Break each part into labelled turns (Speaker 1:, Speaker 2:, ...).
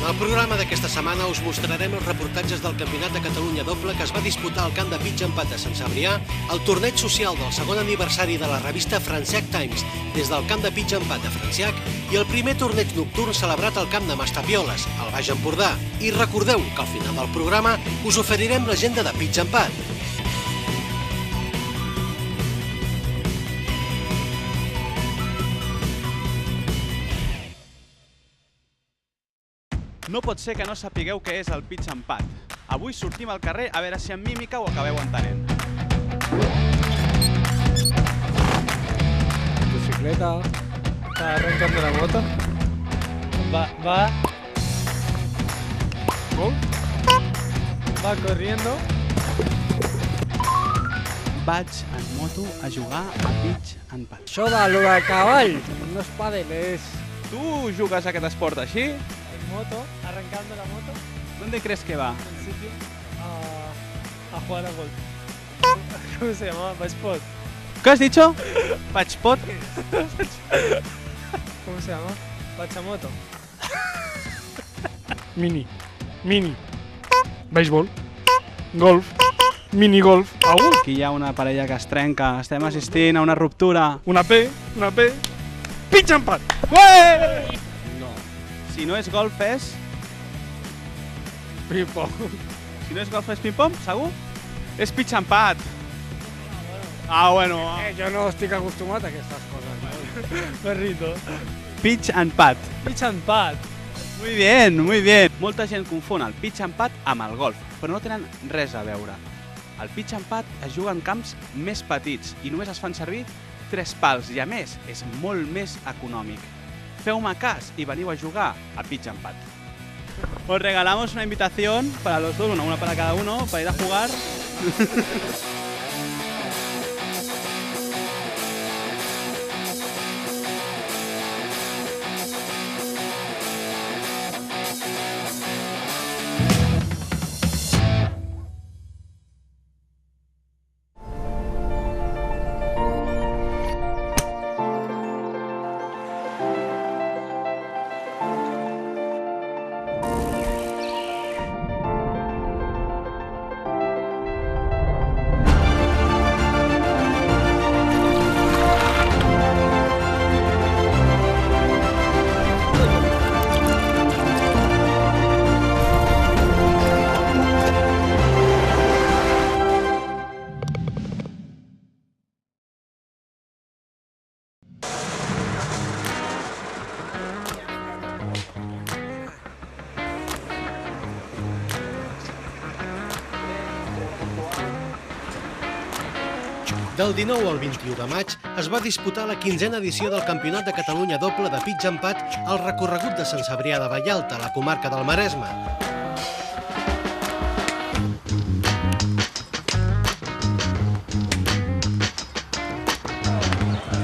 Speaker 1: Al programa d'aquesta setmana us mostrarem els reportatges del Campionat de Catalunya doble que es va disputar al camp de Pitch and Putt de Sant Cebrià, el torneig social del segon aniversari de la revista Franciac Times des del camp de Pitch and Putt de Franciac i el primer torneig nocturn celebrat al camp de Mastapioles, al Baix Empordà. I recordeu que al final del programa us oferirem l'agenda de Pitch and Putt.
Speaker 2: No pot ser que no sapigueu què és el Pitch and Putt. Avui sortim al carrer a veure si amb mímica ho acabeu entenent.
Speaker 3: Bicicleta, está arrancando la moto. Va corriendo.
Speaker 2: Vaig en moto a jugar a Pitch and Putt.
Speaker 3: Això de cavall, no és pàdel, és
Speaker 2: Tu jugues a aquest esport així?
Speaker 3: moto, arrancando la moto.
Speaker 2: ¿Dónde crees que va?
Speaker 3: En sitio a jugar a golf. ¿Cómo se llama? Spot.
Speaker 2: ¿Qué has dicho? Patchpot.
Speaker 3: ¿Cómo se llama? Pachamoto. Mini. Béisbol. Golf. Minigolf.
Speaker 2: Aquí hi ha una parella que es trenca. Estem assistint a una ruptura.
Speaker 3: Una P. Pitch and Putt.
Speaker 2: Ué! No. Si no és golf és...
Speaker 3: Ping-pong.
Speaker 2: Si no és golf és ping-pong, segur? És Pitch and Putt. Ah, bueno.
Speaker 3: Jo no estic acostumat a aquestes coses. No? Perrito.
Speaker 2: Pitch and Putt.
Speaker 3: Pitch and Putt.
Speaker 2: Muy bien, muy bien. Molta gent confon el Pitch and Putt amb el golf, però no tenen res a veure. El Pitch and Putt es juga en camps més petits i només es fan servir 3 pals i, a més, és molt més econòmic. Feu-me cas y veniu a jugar a Pitch and Putt. Os regalamos una invitación para los dos, una para cada uno, para ir a jugar.
Speaker 1: Del 19 al 21 de maig es va disputar la 15a edició del Campionat de Catalunya doble de Pitch and Putt al recorregut de Sant Cebrià de Vallalta, a la comarca del Maresme.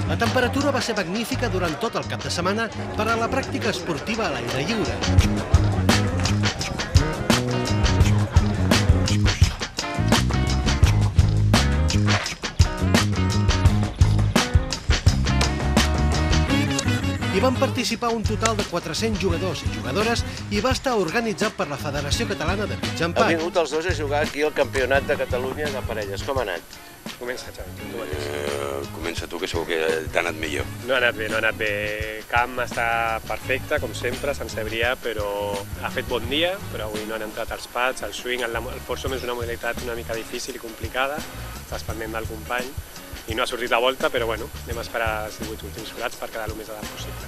Speaker 1: La temperatura va ser magnífica durant tot el cap de setmana per a la pràctica esportiva a l'aire lliure. Hi van participar un total de 400 jugadors i jugadores i va estar organitzat per la Federació Catalana de Pitch and Putt.
Speaker 4: Han vingut els dos a jugar aquí al Campionat de Catalunya de parelles. Com ha anat?
Speaker 5: Comença, Xavi, tu mateix.
Speaker 6: Comença tu, que segur que t'ha anat millor.
Speaker 5: No ha anat bé. Camp està perfecte, com sempre, Sant Cebrià, però ha fet bon dia, però avui no han entrat els pads, el swing, el foursome és una modalitat una mica difícil i complicada, estàs pendent del company, i no ha sortit la volta, però bueno, anem a esperar els 18 últims forats per quedar el més a dalt possible.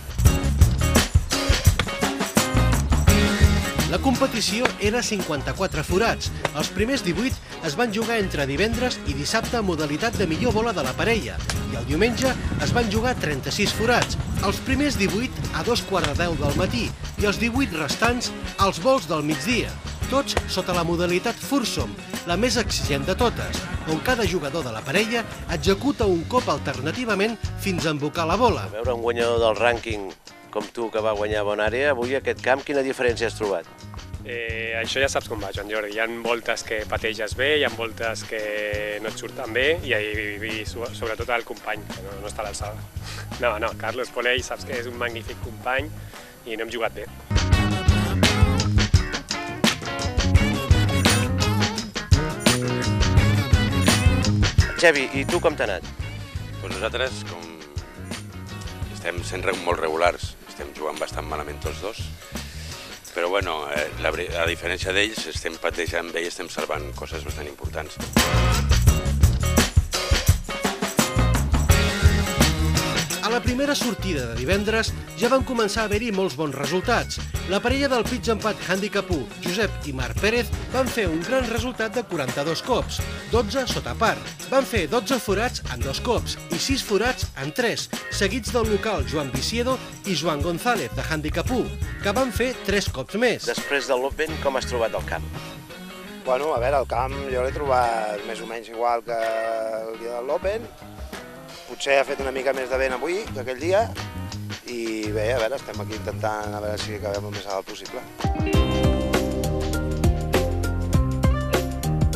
Speaker 1: La competició era 54 forats. Els primers 18 es van jugar entre divendres i dissabte a modalitat de millor bola de la parella i el diumenge es van jugar 36 forats. Els primers 18 a 2:15 del matí i els 18 restants als vols del migdia. Tots sota la modalitat foursome, la més exigent de totes, on cada jugador de la parella executa un cop alternativament fins a embocar la bola.
Speaker 4: A veure un guanyador del rànquing com tu, que va guanyar bona àrea, avui a aquest camp, quina diferència has trobat?
Speaker 5: Això ja saps com va, Joan Jordi. Hi ha voltes que pateges bé, hi ha voltes que no et surten bé i sobretot el company, que no està a l'alçada. No, Carlos Polell saps que és un magnífic company i no hem jugat bé.
Speaker 4: Xavi, i tu com t'ha anat?
Speaker 6: Doncs nosaltres, com estem sent molt regulars, estem jugant bastant malament tots dos, però bueno, a diferència d'ells, estem patejant bé i estem salvant coses bastant importants.
Speaker 1: A la primera sortida de divendres ja van començar a haver-hi molts bons resultats. La parella del pitch empat handicap 1, Josep i Marc Pérez, van fer un gran resultat de 42 cops, 12 sota par. Van fer 12 forats en 2 cops i 6 forats en 3, seguits del local Joan Viciedo i Joan González, de handicap 1, que van fer 3 cops més.
Speaker 4: Després de l'Open, com has trobat el camp?
Speaker 7: Bueno, a veure, el camp jo l'he trobat més o menys igual que el dia de l'Open. Potser ha fet una mica més de vent avui que aquell dia i bé, a veure, estem aquí intentant a veure si acabem el més alt possible.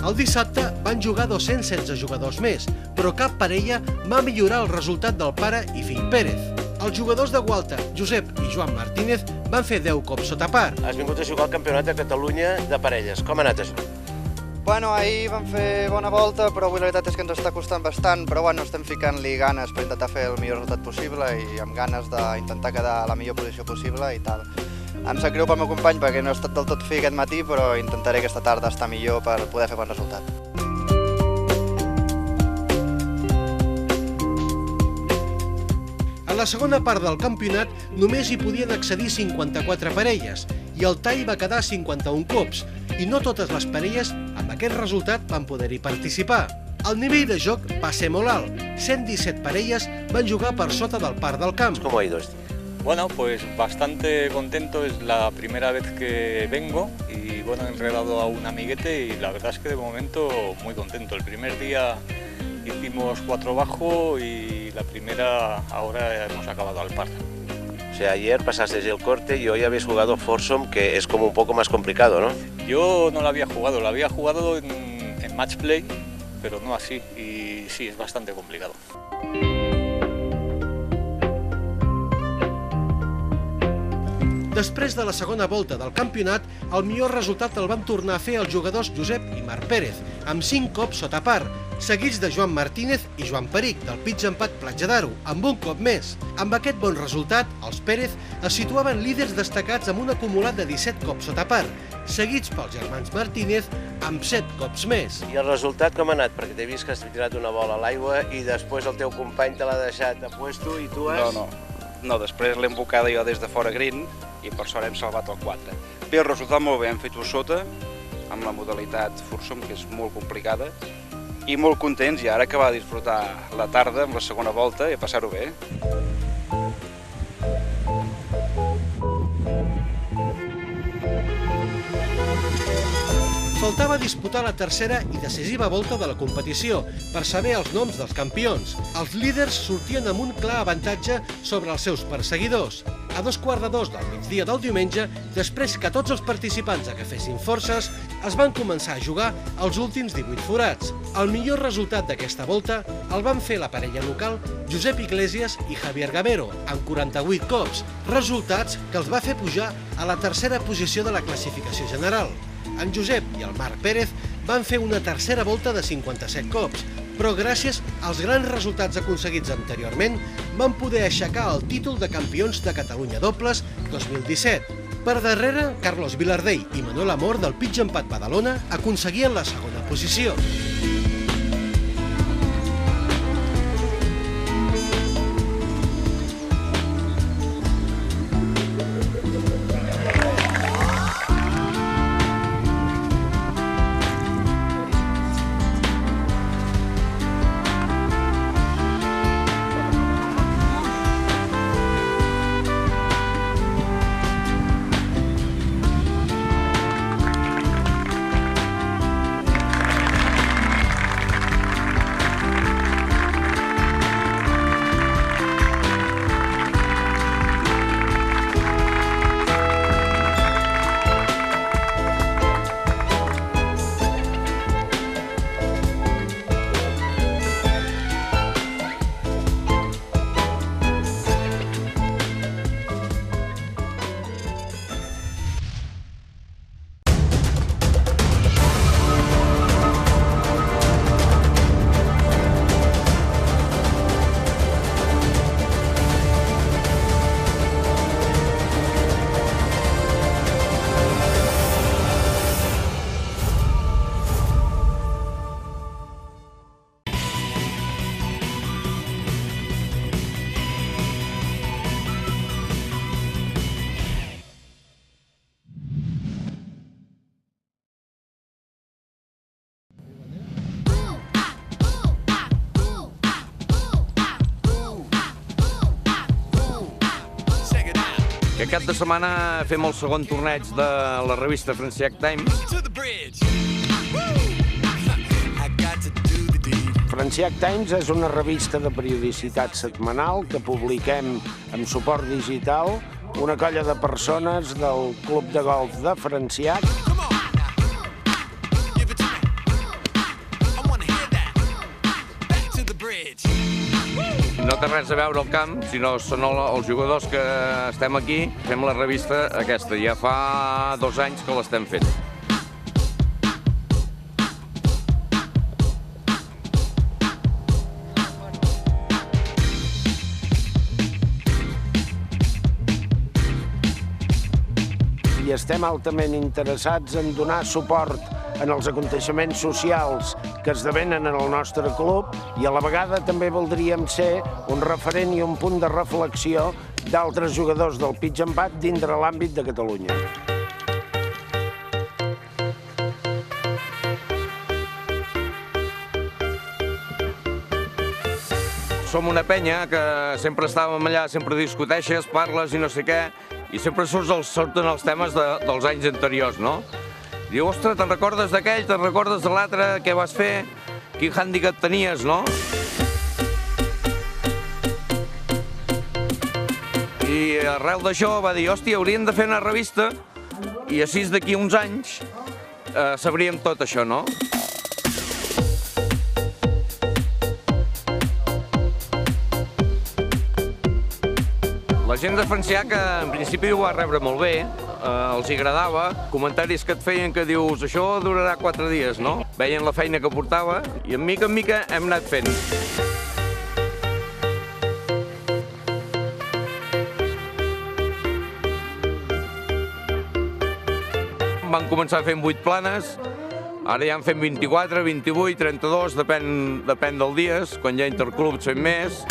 Speaker 1: El dissabte van jugar 216 jugadors més, però cap parella va millorar el resultat del pare i fill Pérez. Els jugadors de Gualta, Josep i Joan Martínez, van fer 10 cops sota par.
Speaker 4: Has vingut a jugar al Campionat de Catalunya de parelles. Com ha anat això?
Speaker 8: Bueno, ahir vam fer bona volta, però avui la veritat és que ens està costant bastant, però bueno, estem ficant-li ganes per intentar fer el millor resultat possible i amb ganes d'intentar quedar a la millor posició possible i tal. Em sap greu pel meu company perquè no he estat del tot fi aquest matí, però intentaré aquesta tarda estar millor per poder fer bon resultat.
Speaker 1: A la segona part del campionat només hi podien accedir 54 parelles i el tall va quedar 51 cops i no totes les parelles amb aquest resultat van poder-hi participar. El nivell de joc va ser molt alt. 117 parelles van jugar per sota del par del camp.
Speaker 4: ¿Cómo ha ido esto?
Speaker 9: Bueno, pues bastante contento, es la primera vez que vengo y bueno, he enredado a un amiguete y la verdad es que de momento muy contento. El primer día hicimos 4 bajo y la primera ahora hemos acabado al par.
Speaker 4: O sea, ayer pasaste el corte y hoy habéis jugado foursome, que es como un poco más complicado, ¿no?
Speaker 9: Yo no lo había jugado en match play, pero no así, y sí, es bastante complicado.
Speaker 1: Després de la segona volta del campionat, el millor resultat el van tornar a fer els jugadors Josep i Marc Pérez, amb 5 cops sota par, seguits de Joan Martínez i Joan Peric, del pitch empat Platja d'Aro, amb un cop més. Amb aquest bon resultat, els Pérez es situaven líders destacats amb un acumulat de 17 cops sota par, seguits pels germans Martínez amb 7 cops més.
Speaker 4: I el resultat com ha anat? Perquè t'he vist que has tirat una bola a l'aigua i després el teu company te l'ha deixat a puesto i tu has...
Speaker 10: No, després l'he embocada jo des de fora green i per sort hem salvat el 4. Bé, el resultat molt bé, hem fet-ho sota, amb la modalitat foursome, que és molt complicada, i molt contents, i ara acabar de disfrutar la tarda amb la segona volta i passar-ho bé.
Speaker 1: Faltava disputar la tercera i decisiva volta de la competició per saber els noms dels campions. Els líders sortien amb un clar avantatge sobre els seus perseguidors. A 2:15 del migdia del diumenge, després que tots els participants agafessin forces, es van començar a jugar els últims 18 forats. El millor resultat d'aquesta volta el van fer la parella local Josep Iglesias i Javier Gamero, amb 48 cops, resultats que els va fer pujar a la tercera posició de la classificació general. En Josep i el Marc Pérez van fer una tercera volta de 57 cops, però gràcies als grans resultats aconseguits anteriorment van poder aixecar el títol de campions de Catalunya dobles 2017. Per darrere, Carlos Vilardell i Manuel Amor del pitch empat Badalona aconseguien la segona posició.
Speaker 11: Aquest cap de setmana fem el segon torneig de la revista Franciac Times.
Speaker 12: Franciac Times és una revista de periodicitat setmanal que publiquem amb suport digital una colla de persones del Club de Golf de Franciac.
Speaker 11: No té res a veure el camp, sinó són els jugadors que estem aquí. Fem la revista aquesta, ja fa 2 anys que l'estem fent.
Speaker 12: I estem altament interessats en donar suport en els aconteixements socials que esdevenen en el nostre club i a la vegada també voldríem ser un referent i un punt de reflexió d'altres jugadors del pitch and putt dintre l'àmbit de Catalunya.
Speaker 11: Som una penya que sempre estàvem allà, sempre discuteixes, parles i no sé què, i sempre surten els temes dels anys anteriors, no? Diu, ostres, te'n recordes d'aquell, te'n recordes de l'altre, què vas fer, quin hàndicap tenies, no? I arrel d'això va dir, hòstia, hauríem de fer una revista i així d'aquí uns anys sabríem tot això, no? La gent de Franciac, en principi, ho va rebre molt bé, els agradava, comentaris que et feien que dius això durarà 4 dies, no? Veien la feina que portava i en mica hem anat fent. Van començar fent 8 planes, ara ja en fem 24, 28, 32, depèn dels dies, quan hi ha interclubs fem més.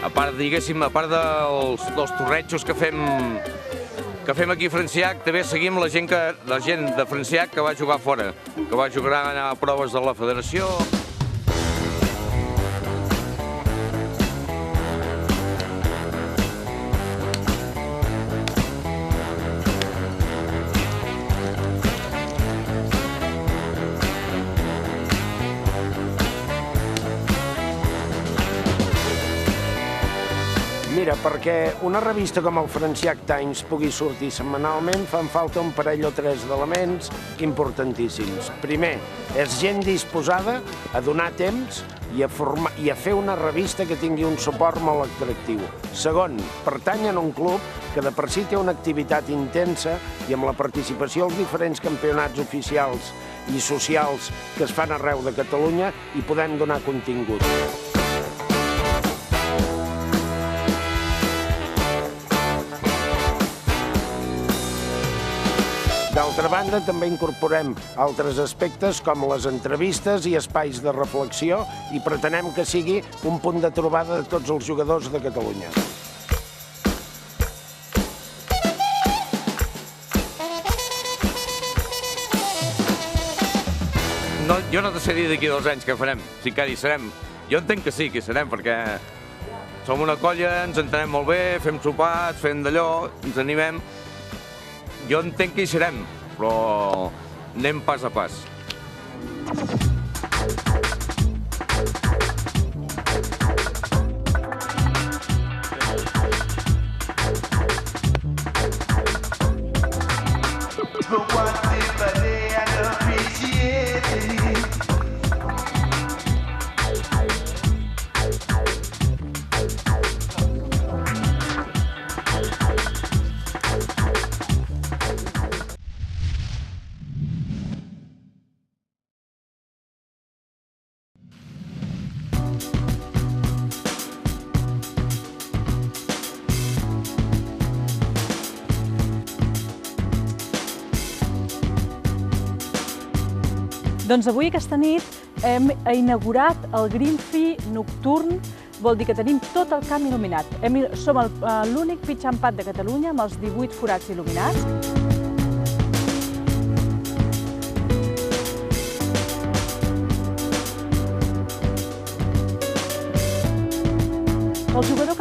Speaker 11: A part dels tornejos que fem aquí a Franciac, també seguim la gent de Franciac que va jugar fora, que va jugar a proves de la federació.
Speaker 12: Mira, perquè una revista com el Franciac Times pugui sortir setmanalment fan falta un parell o 3 d'elements importantíssims. Primer, és gent disposada a donar temps i a fer una revista que tingui un suport molt atractiu. Segon, pertanyen a un club que de per si té una activitat intensa i amb la participació als diferents campionats oficials i socials que es fan arreu de Catalunya hi podem donar contingut. D'altra banda, també incorporem altres aspectes com les entrevistes i espais de reflexió i pretenem que sigui un punt de trobada de tots els jugadors de Catalunya.
Speaker 11: Jo no te sé dir d'aquí 2 anys què farem, si encara hi serem. Jo entenc que sí, que hi serem, perquè som una colla, ens entenem molt bé, fem sopars, fem d'allò, ens animem. Jo entenc que hi serem, però anem pas a pas.
Speaker 13: Doncs avui, aquesta nit, hem inaugurat el Greenfee nocturn, vol dir que tenim tot el camp il·luminat. Som l'únic pitch and putt de Catalunya amb els 18 forats il·luminats. el jugador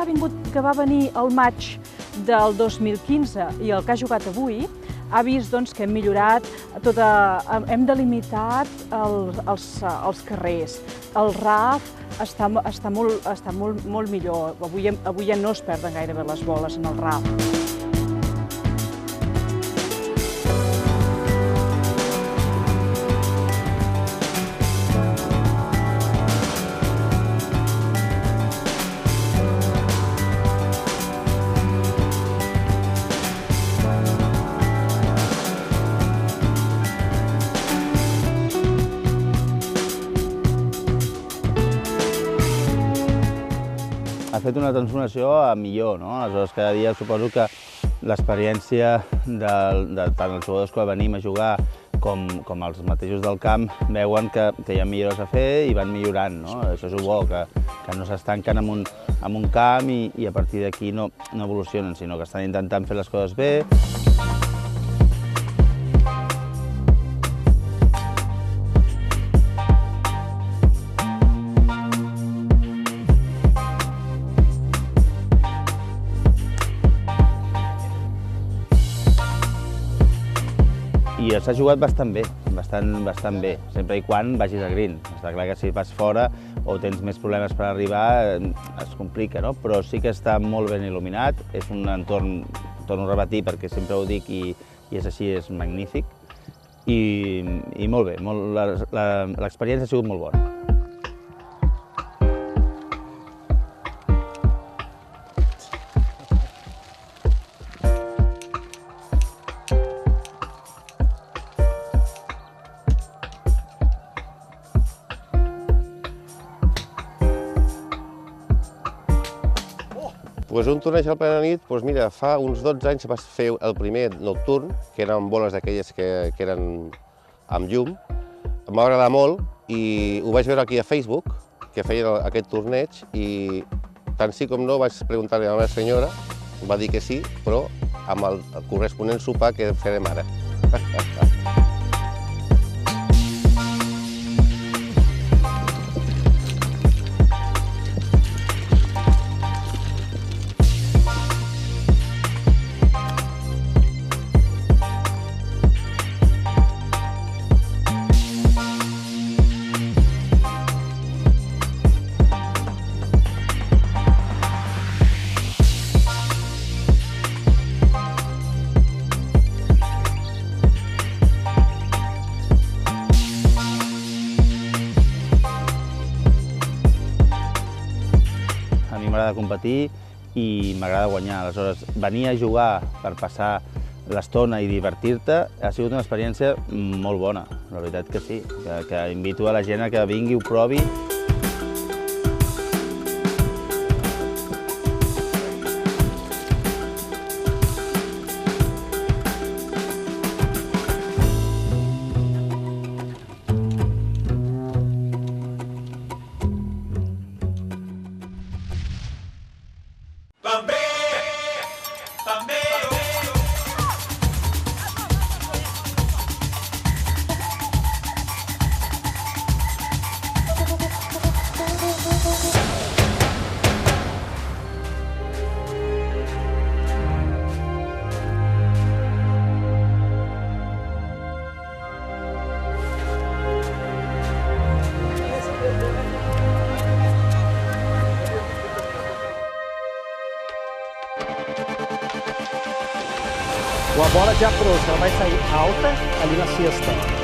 Speaker 13: que va venir al maig del 2015 i el que ha jugat avui ha vist que hem millorat, hem delimitat els carrers. El RAF està molt millor. Avui ja no es perden gairebé les boles en el RAF.
Speaker 14: Ha fet una transformació a millor, no? Aleshores, cada dia suposo que l'experiència de tant els jugadors que venim a jugar com els mateixos del camp veuen que hi ha millores a fer i van millorant, no? Això és bo, que no s'estanquen en un camp i a partir d'aquí no evolucionen, sinó que estan intentant fer les coses bé. I s'ha jugat bastant bé, bastant bé, sempre i quan vagis a green. Està clar que si vas fora o tens més problemes per arribar, es complica, no? Però sí que està molt ben il·luminat, és un entorn, torno a repetir perquè sempre ho dic i és així, és magnífic. I molt bé, l'experiència ha sigut molt bona.
Speaker 15: Un torneig al plena nit, mira, fa uns 12 anys vas fer el primer nocturn, que eren boles d'aquelles que eren amb llum. Em va agradar molt i ho vaig veure aquí a Facebook, que feien aquest torneig, i tant sí com no vaig preguntar-li a la meva senyora, em va dir que sí, però amb el corresponent sopar que farem ara.
Speaker 14: M'agrada competir i m'agrada guanyar. Aleshores, venir a jugar per passar l'estona i divertir-te ha sigut una experiència molt bona. La veritat que sí, que invito a la gent a que vingui, ho provi.
Speaker 16: A bola de approach, ela vai sair alta ali na cesta.